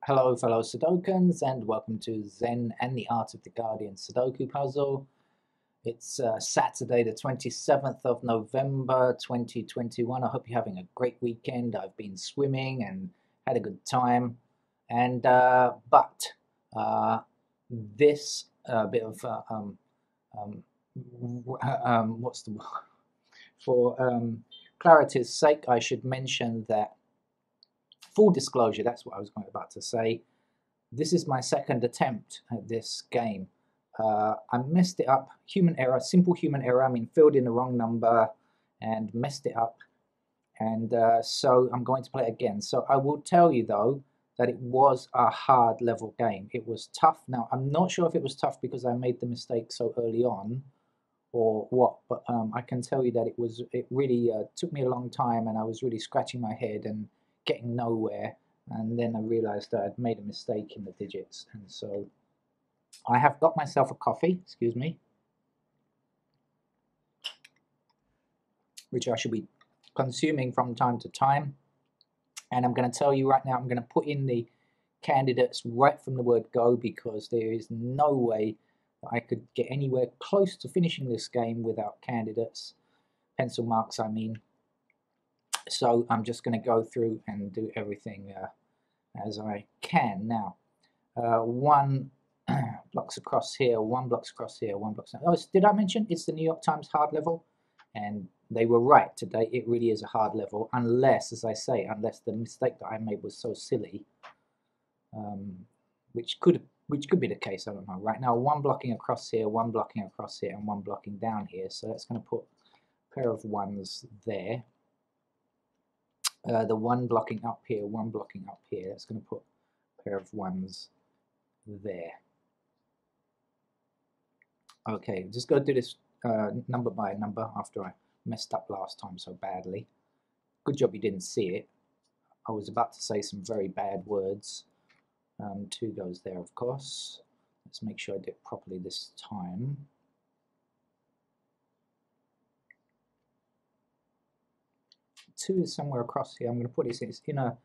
Hello, fellow Sudokans, and welcome to Zen and the Art of the Guardian Sudoku Puzzle. It's Saturday, the 27th of November 2021. I hope you're having a great weekend. I've been swimming and had a good time. And this bit of what's the for clarity's sake, I should mention that full disclosure, that's what I was about to say. This is my second attempt at this game. I messed it up, human error, simple human error. I mean, filled in the wrong number and messed it up. And so I'm going to play it again. So I will tell you though that it was a hard level game. It was tough. Now, I'm not sure if it was tough because I made the mistake so early on or what, but I can tell you that it really took me a long time, and I was really scratching my head and getting nowhere. And then I realized that I'd made a mistake in the digits, and so I have got myself a coffee, excuse me, which I should be consuming from time to time. And I'm going to tell you right now, I'm going to put in the candidates right from the word go, because there is no way that I could get anywhere close to finishing this game without candidates, pencil marks I mean. So I'm just going to go through and do everything as I can. Now, one blocks across here, one blocks across here, one blocks. Oh, did I mention it's the New York Times hard level? And they were right today. It really is a hard level, unless, as I say, unless the mistake that I made was so silly, which could be the case. I don't know. Right now, one blocking across here, one blocking across here, and one blocking down here. So that's going to put a pair of ones there. The one blocking up here, one blocking up here. That's going to put a pair of ones there. Okay, just go do this number by number after I messed up last time so badly. Good job you didn't see it. I was about to say some very bad words. 2 goes there, of course. Let's make sure I do it properly this time. Two is somewhere across here. I'm going to put it in a,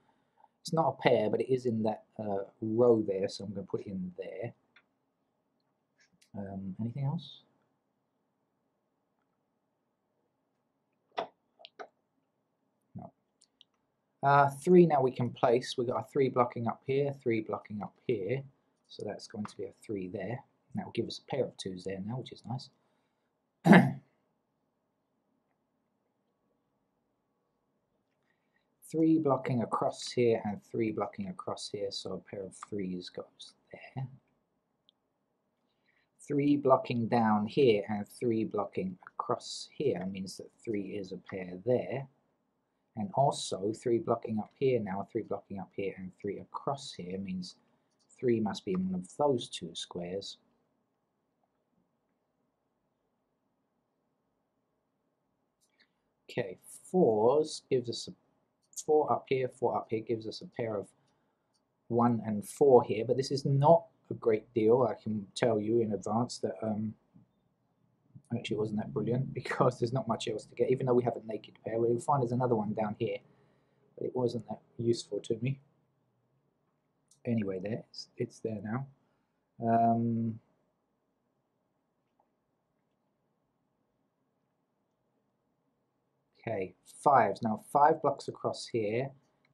it's not a pair, but it is in that row there, so I'm going to put it in there. Anything else? No. 3 now we can place. We've got a 3 blocking up here, 3 blocking up here. So that's going to be a 3 there. That will give us a pair of 2s there now, which is nice. 3 blocking across here and 3 blocking across here, so a pair of 3s goes there. 3 blocking down here and 3 blocking across here means that 3 is a pair there. And also 3 blocking up here now, 3 blocking up here and 3 across here means 3 must be in one of those 2 squares. Okay, 4s gives us a 4 up here gives us a pair of 1 and 4 here, but this is not a great deal. I can tell you in advance that actually wasn't that brilliant, because there's not much else to get, even though we have a naked pair. We'll find there's another one down here, but it wasn't that useful to me. Anyway, it's there now. Okay, 5s. Now 5 blocks across here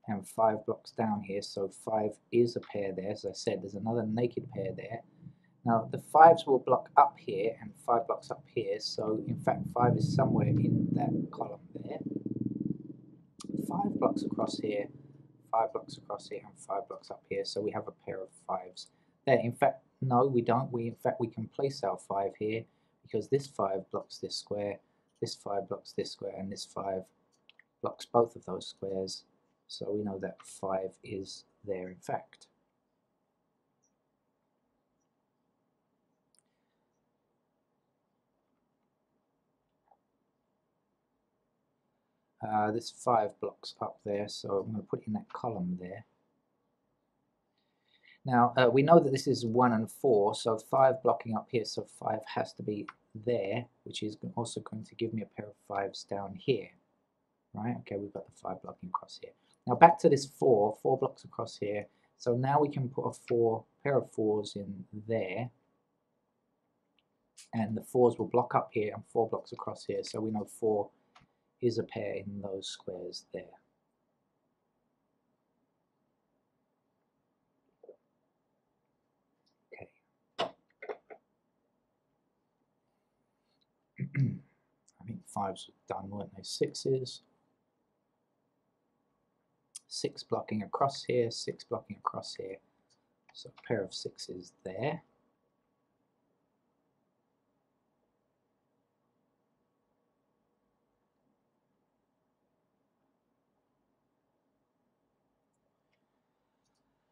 and 5 blocks down here, so 5 is a pair there. As I said, there's another naked pair there. Now the 5s will block up here and 5 blocks up here, so in fact 5 is somewhere in that column there. 5 blocks across here, 5 blocks across here, and 5 blocks up here, so we have a pair of 5s there. In fact, no, we don't. We can place our 5 here, because this 5 blocks this square, this 5 blocks this square, and this 5 blocks both of those squares, so we know that 5 is there in fact. This 5 blocks up there, so I'm going to put in that column there. Now, we know that this is 1 and 4, so 5 blocking up here, so 5 has to be there, which is also going to give me a pair of 5s down here. Right, okay, we've got the 5 blocking across here. Now back to this 4 blocks across here, So now we can put a pair of 4s in there, and the 4s will block up here and 4 blocks across here, so we know 4 is a pair in those squares there. Okay. I think 5s were done, weren't they? 6s. 6 blocking across here, 6 blocking across here. So a pair of 6s there.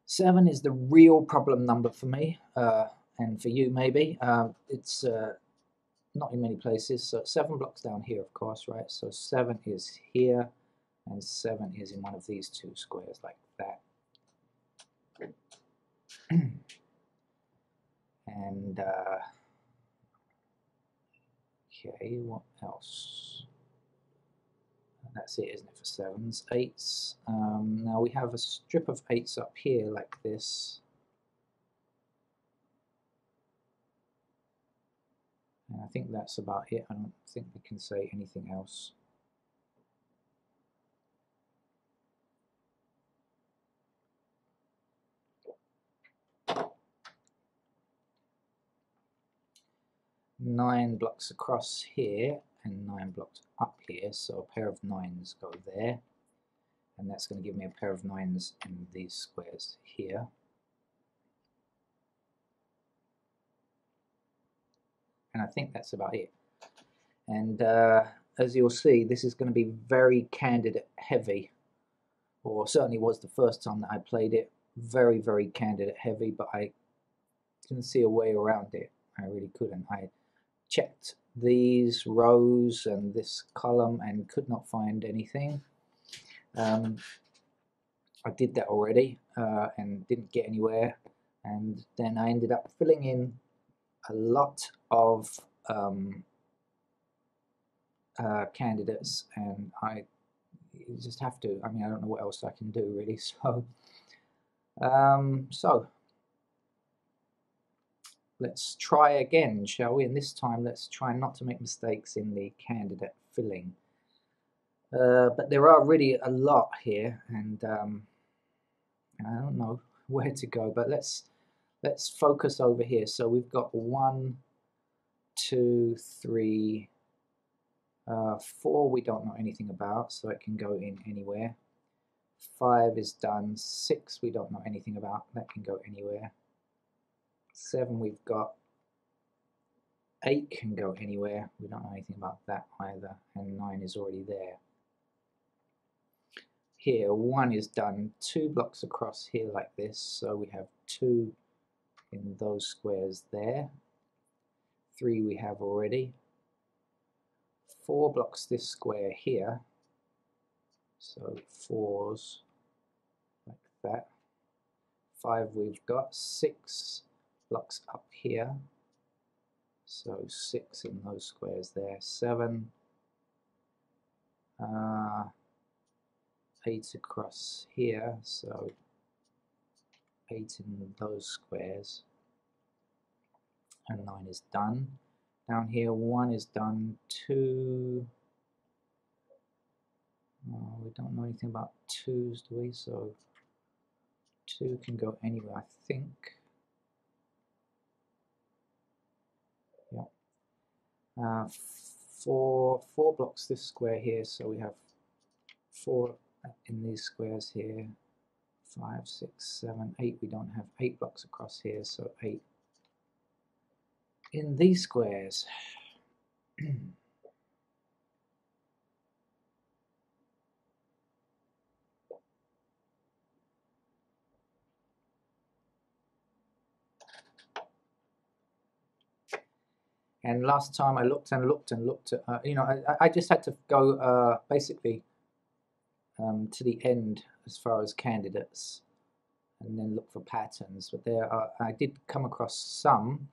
Seven is the real problem number for me, and for you maybe. It's not in many places. So 7 blocks down here, of course, right? So 7 is here, and 7 is in one of these 2 squares like that. And okay, what else? That's it, isn't it, for 7s? 8s. Now we have a strip of 8s up here like this. And I think that's about it. I don't think we can say anything else. Nine blocks across here and 9 blocks up here, so a pair of 9s go there, and that's going to give me a pair of 9s in these squares here. And I think that's about it. And as you'll see, this is going to be very candidate heavy, or certainly was the first time that I played it. Very, very candidate heavy, but I couldn't see a way around it. I really couldn't. I checked these rows and this column and could not find anything. I did that already and didn't get anywhere, and then I ended up filling in a lot of candidates, and you just have to. I mean, I don't know what else I can do really. So let's try again, shall we? And this time let's try not to make mistakes in the candidate filling. But there are really a lot here, and I don't know where to go, but let's focus over here. So we've got 1, 2, 3, 4 we don't know anything about, so it can go in anywhere. 5 is done. 6 we don't know anything about, that can go anywhere. 7 we've got. 8 can go anywhere, we don't know anything about that either, and 9 is already there. Here 1 is done, 2 blocks across here like this, so we have 2 in those squares there. 3 we have already. 4 blocks this square here, so 4s like that. 5 we've got. 6 blocks up here, so 6 in those squares there. 7, 8 across here, so 8 in those squares, and 9 is done. Down here 1 is done. 2, we don't know anything about 2s, do we? So 2 can go anywhere, I think. Yeah. 4 blocks this square here, so we have 4 in these squares here. 5, 6, 7, 8. We don't have 8 blocks across here, so 8 in these squares. And last time I looked and looked and looked at, you know, I just had to go basically to the end as far as candidates, and then look for patterns. But there are, I did come across some,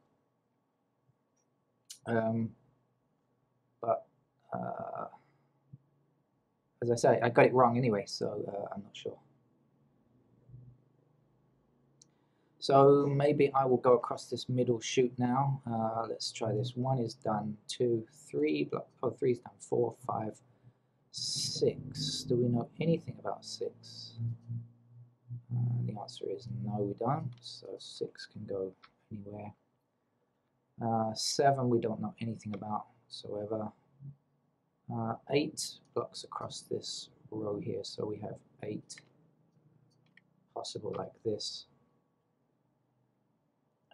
but as I say, I got it wrong anyway, so I'm not sure. So maybe I will go across this middle chute now. Let's try this. 1 is done, 2, 3, block, oh, 3 is done, 4, 5, 6. Do we know anything about 6? The answer is no, we don't. So 6 can go anywhere. 7 we don't know anything about whatsoever. 8 blocks across this row here, so we have 8 possible like this.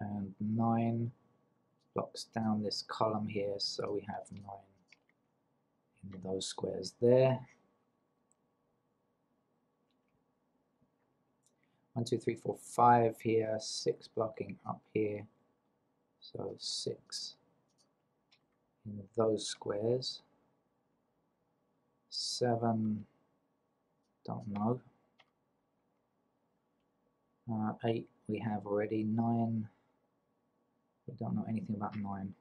And 9 blocks down this column here, so we have 9 in those squares there. 1, 2, 3, 4, 5 here, 6 blocking up here, so 6 in those squares. 7, don't know. 8 we have already. 9, we don't know anything about 9.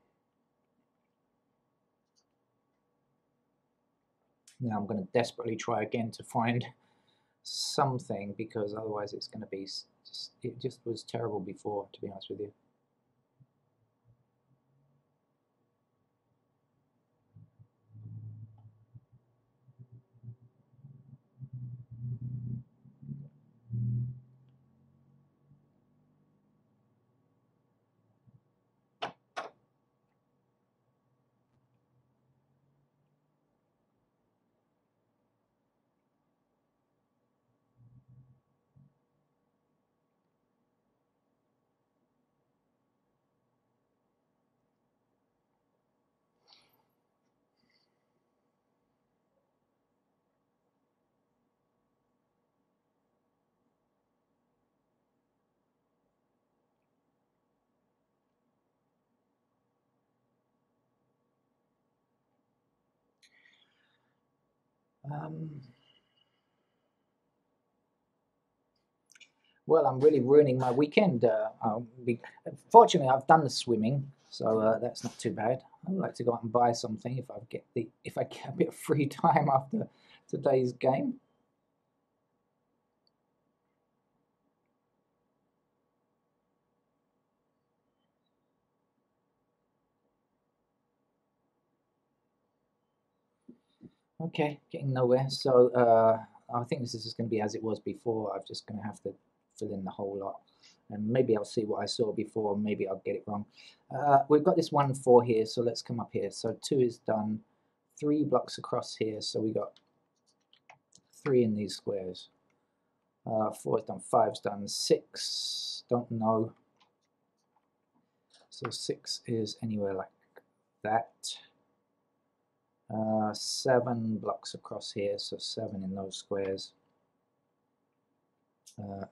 Now I'm going to desperately try again to find something, because otherwise it's going to be it just was terrible before, to be honest with you. Well, I'm really ruining my weekend. Fortunately, I've done the swimming, so that's not too bad. I'd like to go out and buy something if I get a bit of free time after today's game. Okay, getting nowhere. So I think this is just going to be as it was before. I'm just going to have to fill in the whole lot. And maybe I'll see what I saw before, maybe I'll get it wrong. We've got this 1, 4 here, so let's come up here. So 2 is done, 3 blocks across here, so we got 3 in these squares. 4 is done, 5 is done, 6, don't know. So 6 is anywhere like that. 7 blocks across here, so 7 in those squares.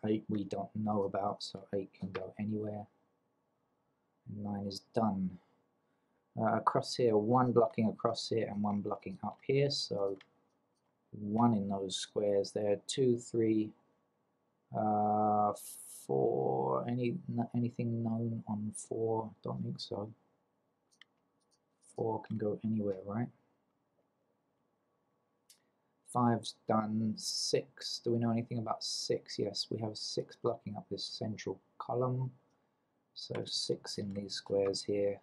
8 we don't know about, so 8 can go anywhere. 9 is done. Across here, 1 blocking across here and 1 blocking up here, so 1 in those squares there. 2, 3, 4. Anything known on 4? Don't think so. 4 can go anywhere, right? 5's done. 6, do we know anything about 6? Yes, we have 6 blocking up this central column, so 6 in these squares here.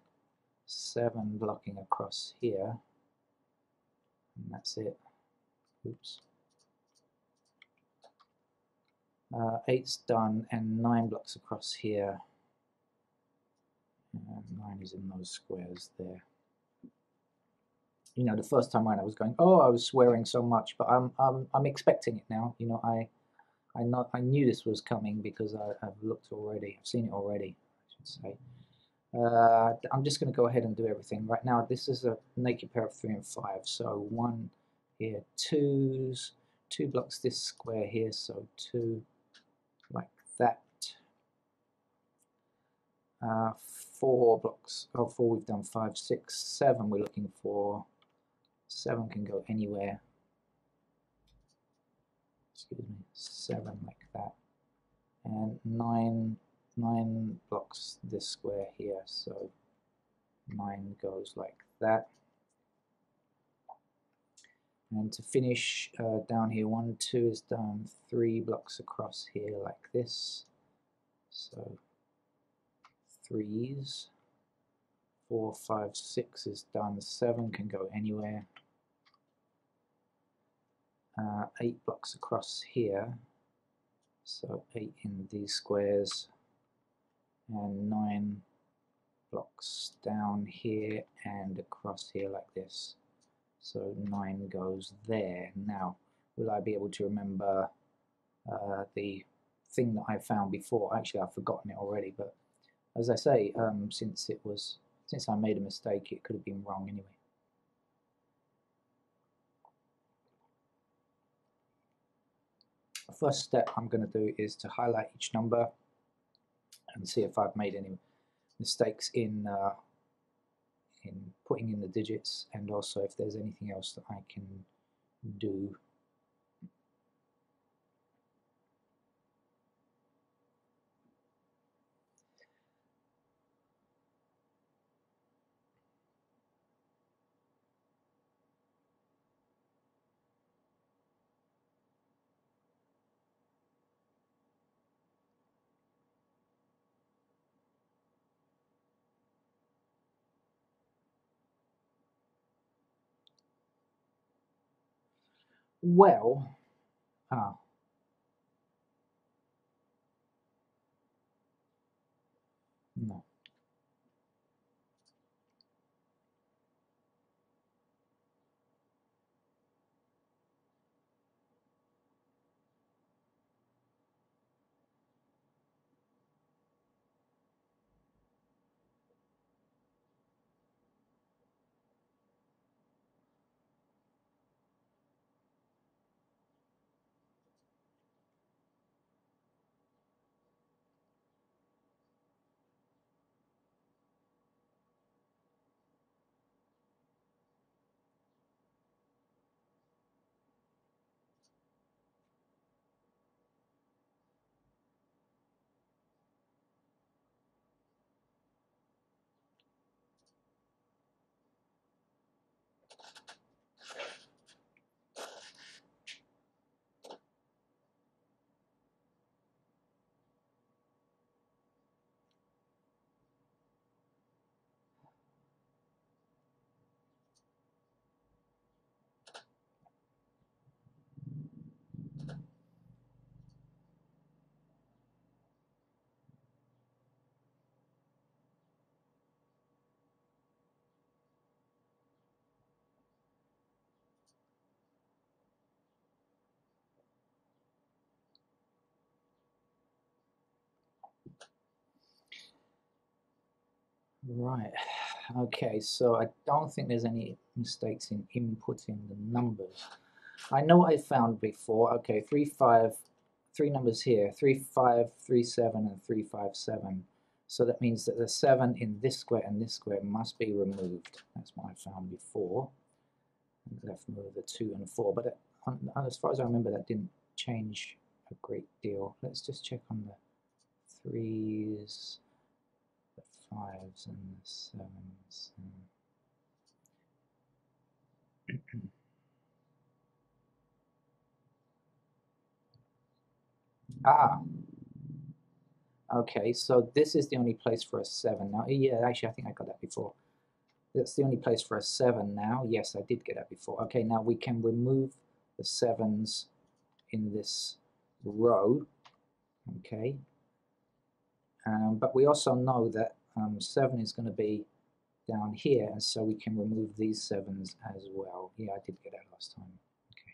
7 blocking across here, and that's it. Oops. 8's done, and 9 blocks across here, and 9 is in those squares there. You know, the first time around I was going, oh, I was swearing so much, but I'm expecting it now. You know, I knew this was coming because I've looked already. I've seen it already, I should say. I'm just going to go ahead and do everything right now. This is a naked pair of 3 and 5. So 1 here, 2's, 2 blocks this square here, so 2 like that. 4 blocks. Oh, 4 we've done. 5, 6, 7 we're looking for. 7 can go anywhere. Excuse me. 7 like that. And 9 blocks this square here, so 9 goes like that. And to finish down here, 1, 2 is done, 3 blocks across here like this. So 3s. 4, 5, 6 is done. 7 can go anywhere. 8 blocks across here. So 8 in these squares. And 9 blocks down here and across here like this. So 9 goes there. Now, will I be able to remember the thing that I found before? Actually, I've forgotten it already, but as I say, since I made a mistake, it could have been wrong anyway. The first step I'm going to do is to highlight each number and see if I've made any mistakes in putting in the digits, and also if there's anything else that I can do. Well, no. Right, okay, so I don't think there's any mistakes in inputting the numbers. I know what I found before. Okay, 3, 5, 3 numbers here, 3, 5, 3, 7, and 3, 5, 7. So that means that the 7 in this square and this square must be removed. That's what I found before. And left over the 2 and 4. But as far as I remember, that didn't change a great deal. Let's just check on the 3s, the 5s, and the 7s. Okay, so this is the only place for a 7 now. Yeah, actually, I think I got that before. That's the only place for a 7 now. Yes, I did get that before. Okay, now we can remove the 7s in this row. Okay, but we also know that 7 is going to be down here, and so we can remove these 7s as well. Yeah, I did get that last time. Okay.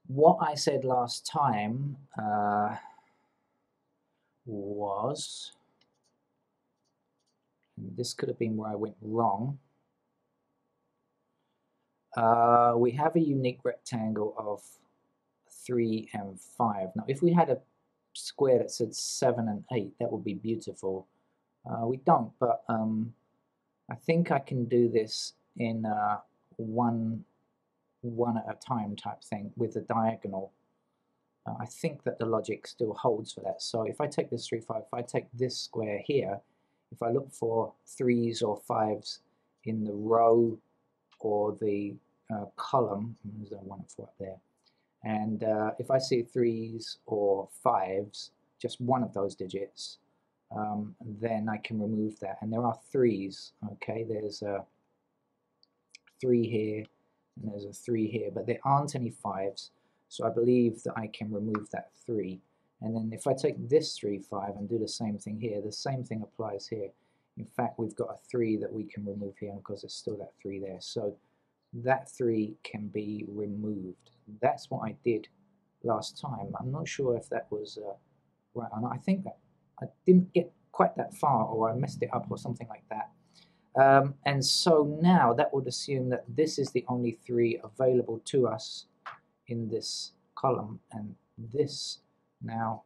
what I said last time was, and this could have been where I went wrong. We have a unique rectangle of 3 and 5. Now, if we had a square that said 7 and 8, that would be beautiful. We don't, but I think I can do this in one at a time type thing with the diagonal. I think that the logic still holds for that. So if I take this 3, 5, if I take this square here, if I look for 3s or 5s in the row or the column, there's a 1 and 4 up there, and if I see 3s or 5s, just one of those digits, then I can remove that. And there are 3s, okay? There's a 3 here, and there's a 3 here, but there aren't any 5s, so I believe that I can remove that 3. And then if I take this 3, 5 and do the same thing here, the same thing applies here. In fact, we've got a 3 that we can remove here because there's still that 3 there. So that 3 can be removed. That's what I did last time. I'm not sure if that was right or not. I think that I didn't get quite that far, or I messed it up or something like that. And so now that would assume that this is the only 3 available to us in this column, and this now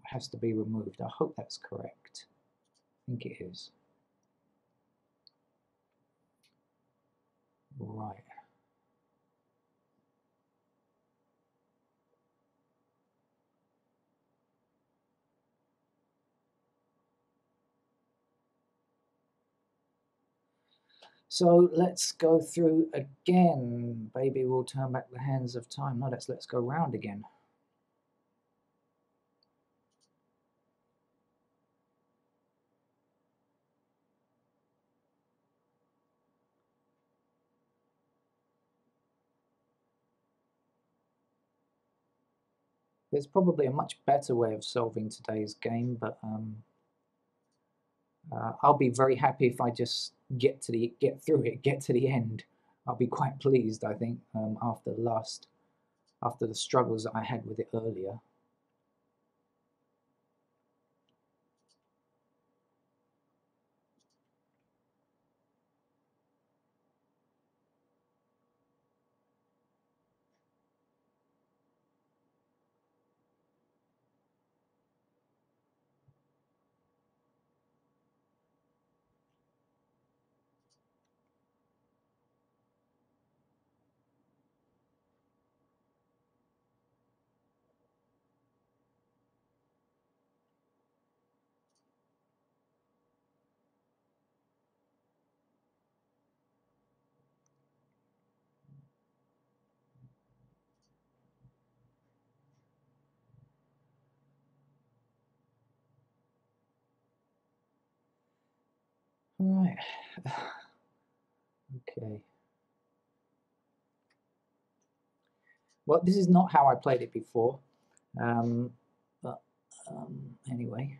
has to be removed. I hope that's correct. I think it is. Right. So let's go through again. Baby will turn back the hands of time. No, let's go round again. There's probably a much better way of solving today's game, but I'll be very happy if I just get through it, get to the end. I'll be quite pleased, I think, after the struggles that I had with it earlier. Right. Okay. Well, this is not how I played it before, but anyway.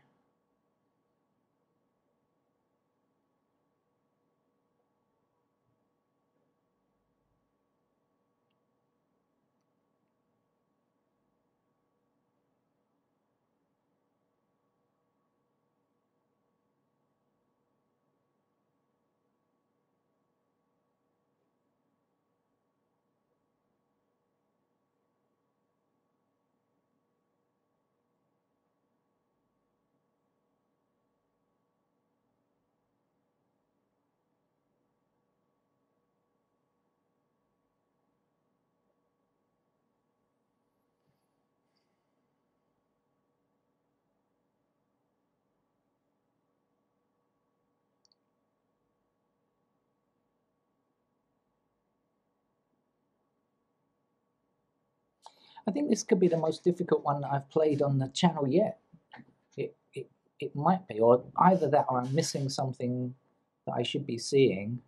I think this could be the most difficult one that I've played on the channel yet. It might be, or either that or I'm missing something that I should be seeing.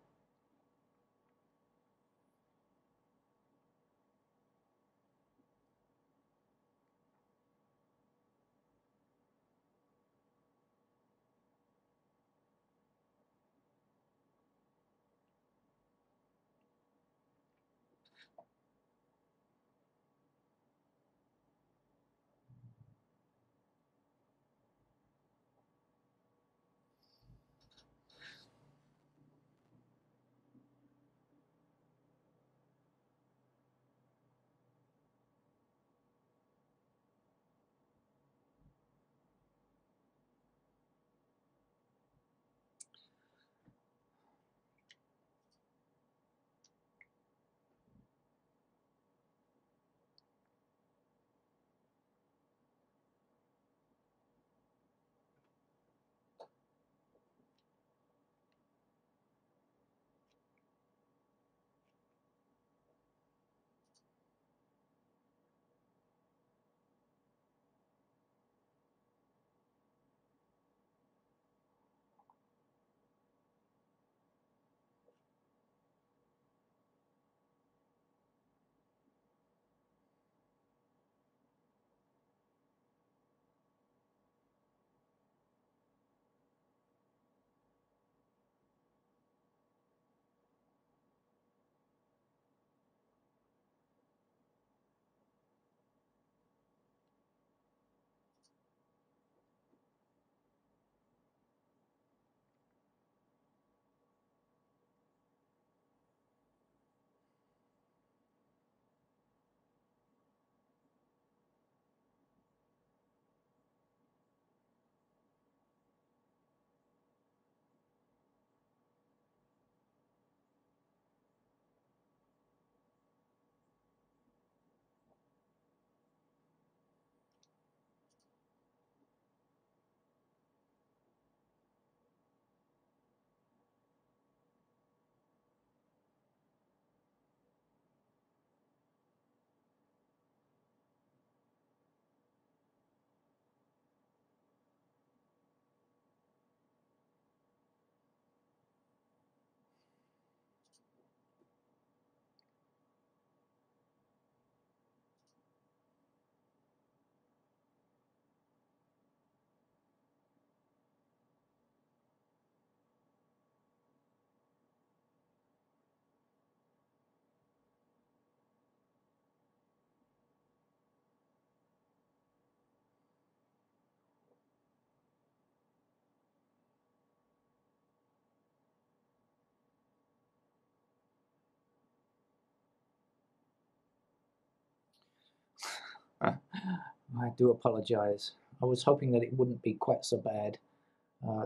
I do apologize. I was hoping that it wouldn't be quite so bad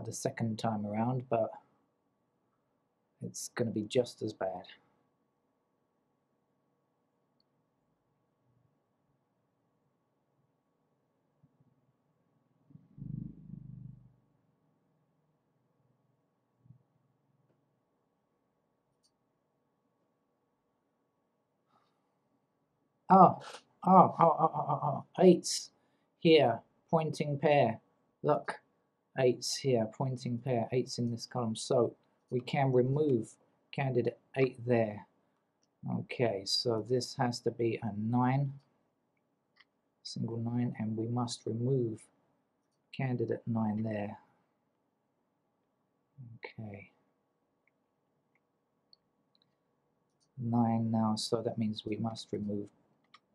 the second time around, but it's going to be just as bad. Oh, eights here, pointing pair. Look, eights here, pointing pair, eights in this column. So we can remove candidate 8 there. Okay, so this has to be a 9, single 9, and we must remove candidate 9 there. Okay. 9 now, so that means we must remove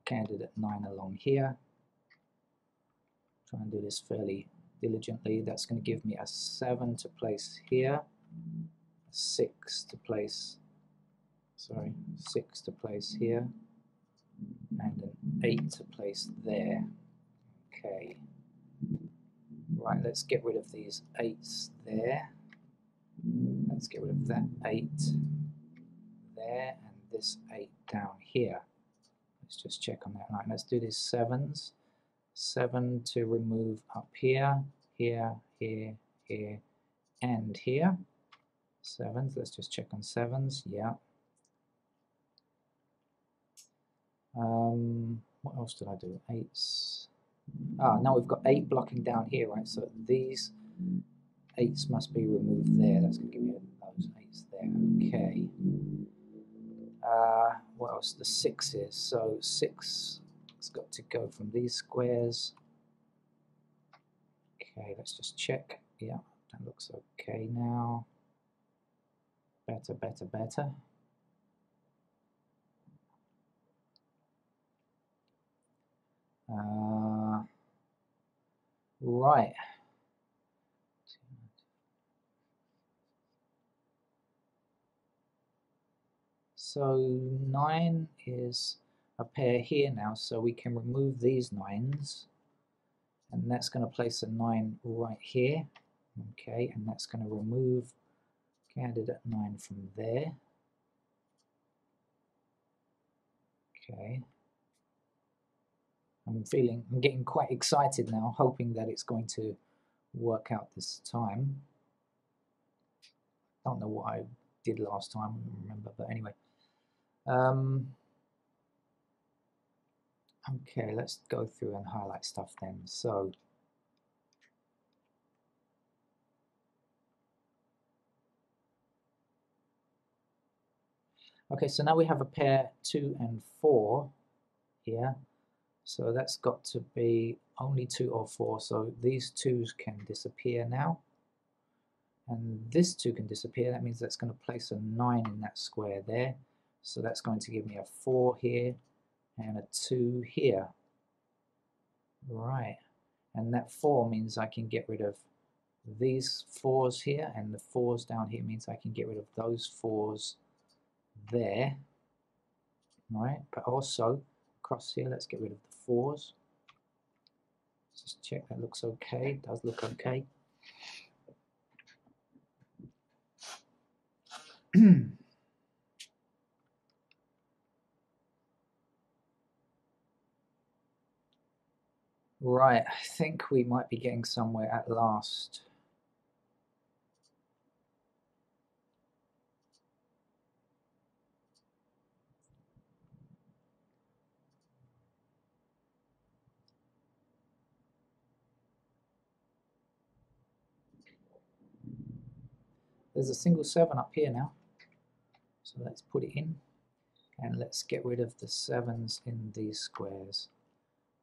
candidate 9 along here. Try and do this fairly diligently. That's going to give me a 7 to place here, a 6 to place, 6 to place here, and an 8 to place there. Okay. Right, let's get rid of these 8s there. Let's get rid of that 8 there and this 8 down here. Let's just check on that. Right, let's do these 7s. 7 to remove up here, here, here, here, and here. 7s, let's just check on 7s, yeah. What else did I do? 8s. Now we've got 8 blocking down here, right? So these 8s must be removed there. That's going to give me those 8s there. Okay. What else? The 6s. So 6 has got to go from these squares. Okay, let's just check. Yeah, that looks okay now. Better, better, better. Right. So 9 is a pair here now, so we can remove these 9s. And that's going to place a 9 right here. Okay, and that's going to remove candidate 9 from there. Okay. I'm getting quite excited now, hoping that it's going to work out this time. Don't know what I did last time, I don't remember, but anyway. Okay, let's go through and highlight stuff then. So, okay, so now we have a pair 2 and 4 here. So that's got to be only 2 or 4. So these 2s can disappear now. And this 2 can disappear. That means that's going to place a 9 in that square there. So that's going to give me a 4 here and a 2 here. Right. And that 4 means I can get rid of these 4s here, and the 4s down here means I can get rid of those 4s there. Right. But also across here, let's get rid of the 4s. Just check that looks okay. It does look okay. Right, I think we might be getting somewhere at last. There's a single 7 up here now. So let's put it in. And let's get rid of the 7s in these squares.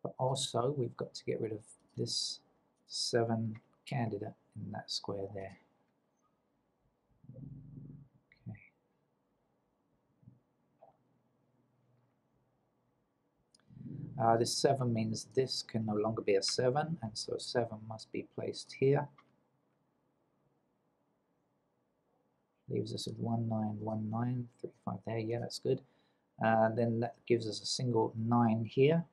But also, we've got to get rid of this 7 candidate in that square there. Okay. This 7 means this can no longer be a 7, and so 7 must be placed here. Leaves us with 1, 9, 1, 9, 3, 5 there. Yeah, that's good. Then that gives us a single 9 here.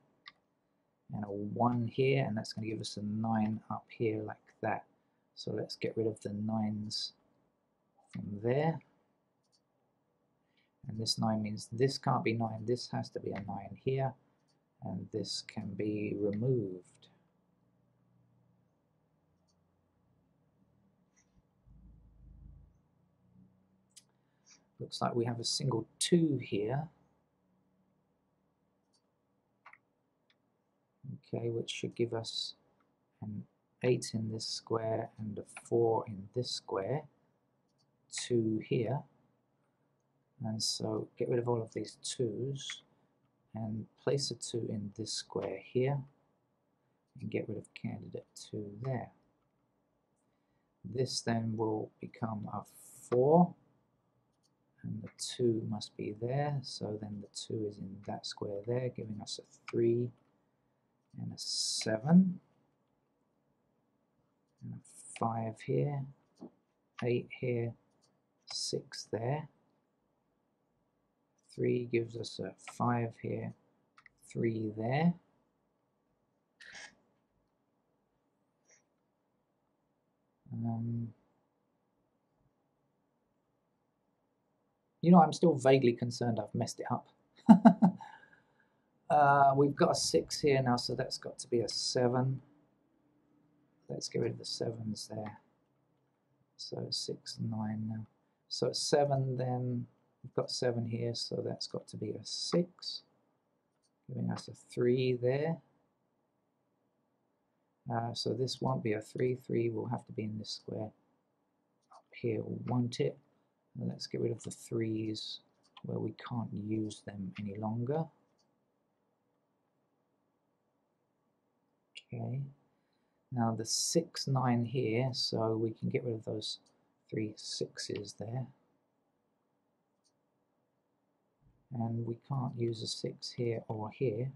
and a 1 here, and that's going to give us a 9 up here like that. So let's get rid of the 9s from there. And this 9 means this can't be 9, this has to be a 9 here, and this can be removed. Looks like we have a single 2 here. Okay, which should give us an 8 in this square and a 4 in this square. 2 here. And so get rid of all of these 2's and place a 2 in this square here and get rid of candidate 2 there. This then will become a 4 and the 2 must be there, so then the 2 is in that square there, giving us a 3 and a 7 and a 5 here, 8 here, 6 there. 3 gives us a 5 here, 3 there. You know, I'm still vaguely concerned I've messed it up. We've got a 6 here now, so that's got to be a 7. Let's get rid of the 7's there. So 6, 9 now. So 7 then, we've got 7 here, so that's got to be a 6, giving us a 3 there. So this won't be a 3, 3 will have to be in this square up here, won't it? And let's get rid of the 3's where we can't use them any longer. Okay, now the 6, 9 here, so we can get rid of those 3 6's there. And we can't use a 6 here or here.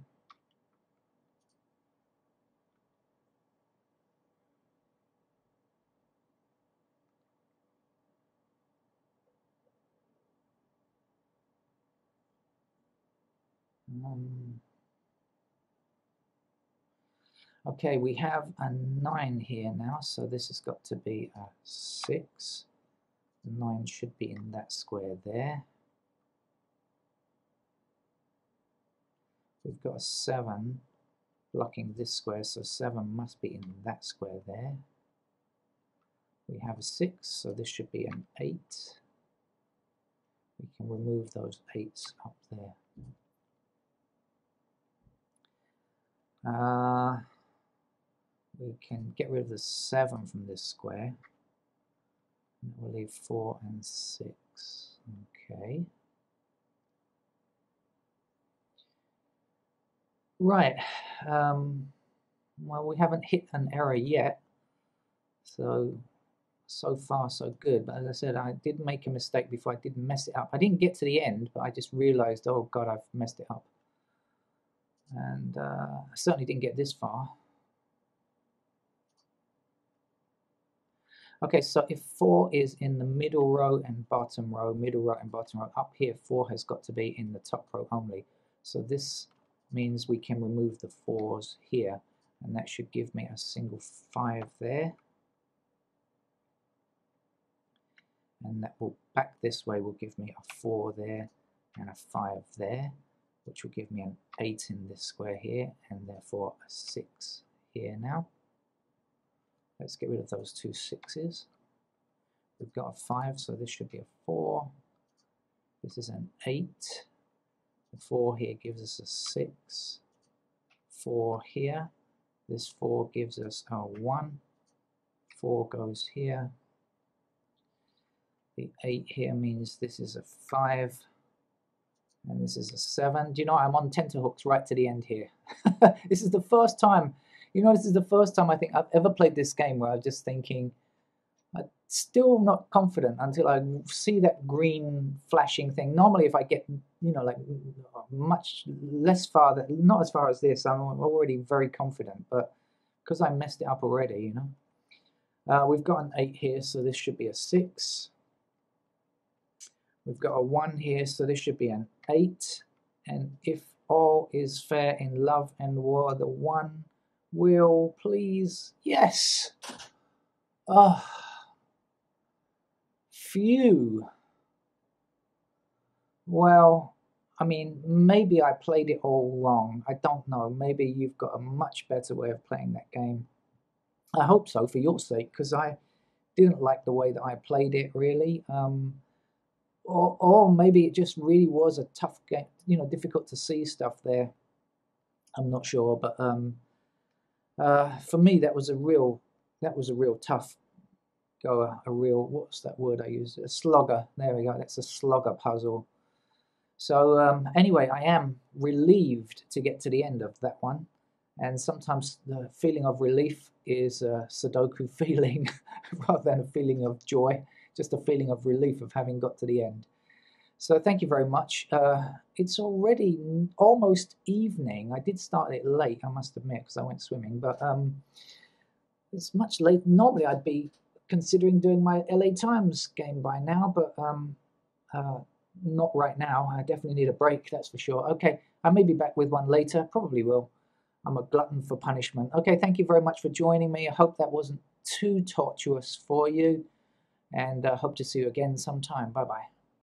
Okay, we have a 9 here now, so this has got to be a 6. The 9 should be in that square there. We've got a 7 blocking this square, so 7 must be in that square there. We have a 6, so this should be an 8. We can remove those 8's up there. We can get rid of the 7 from this square. And we'll leave 4 and 6. Okay. Right. Well, we haven't hit an error yet. So far so good. But as I said, I did make a mistake before. I did mess it up. I didn't get to the end, but I just realized, oh God, I've messed it up. And I certainly didn't get this far. Okay, so if 4 is in the middle row and bottom row, up here 4 has got to be in the top row only. So this means we can remove the 4's here, and that should give me a single 5 there. And that will back this way will give me a 4 there and a 5 there, which will give me an 8 in this square here, and therefore a 6 here now. Let's get rid of those 2 6's. We've got a 5, so this should be a 4. This is an 8. The 4 here gives us a 6. 4 here. This 4 gives us a 1. 4 goes here. The 8 here means this is a 5. And this is a 7. Do you know, I'm on tenterhooks right to the end here. This is the first time, you know, this is the first time I think I've ever played this game where I'm just thinking, I'm still not confident until I see that green flashing thing. Normally if I get, you know, like much less far, not as far as this, I'm already very confident. But because I messed it up already, you know. We've got an 8 here, so this should be a 6. We've got a 1 here, so this should be an 8. And if all is fair in love and war. The one will please. Yes. Oh, phew. Well, I mean, maybe I played it all wrong. I don't know. Maybe you've got a much better way of playing that game. I hope so, for your sake, because I didn't like the way that I played it, really. Or maybe it just really was a tough game, difficult to see stuff there. I'm not sure, but for me, that was a real tough go. What's that word I use? A slogger. There we go. That's a slogger puzzle. So anyway, I am relieved to get to the end of that one. And sometimes the feeling of relief is a Sudoku feeling rather than a feeling of joy, just a feeling of relief of having got to the end. So thank you very much. It's already almost evening. I did start it late, I must admit, because I went swimming. But it's much late. Normally I'd be considering doing my LA Times game by now, but not right now. I definitely need a break, that's for sure. Okay, I may be back with one later. Probably will. I'm a glutton for punishment. Okay, thank you very much for joining me. I hope that wasn't too tortuous for you, and I hope to see you again sometime. Bye-bye.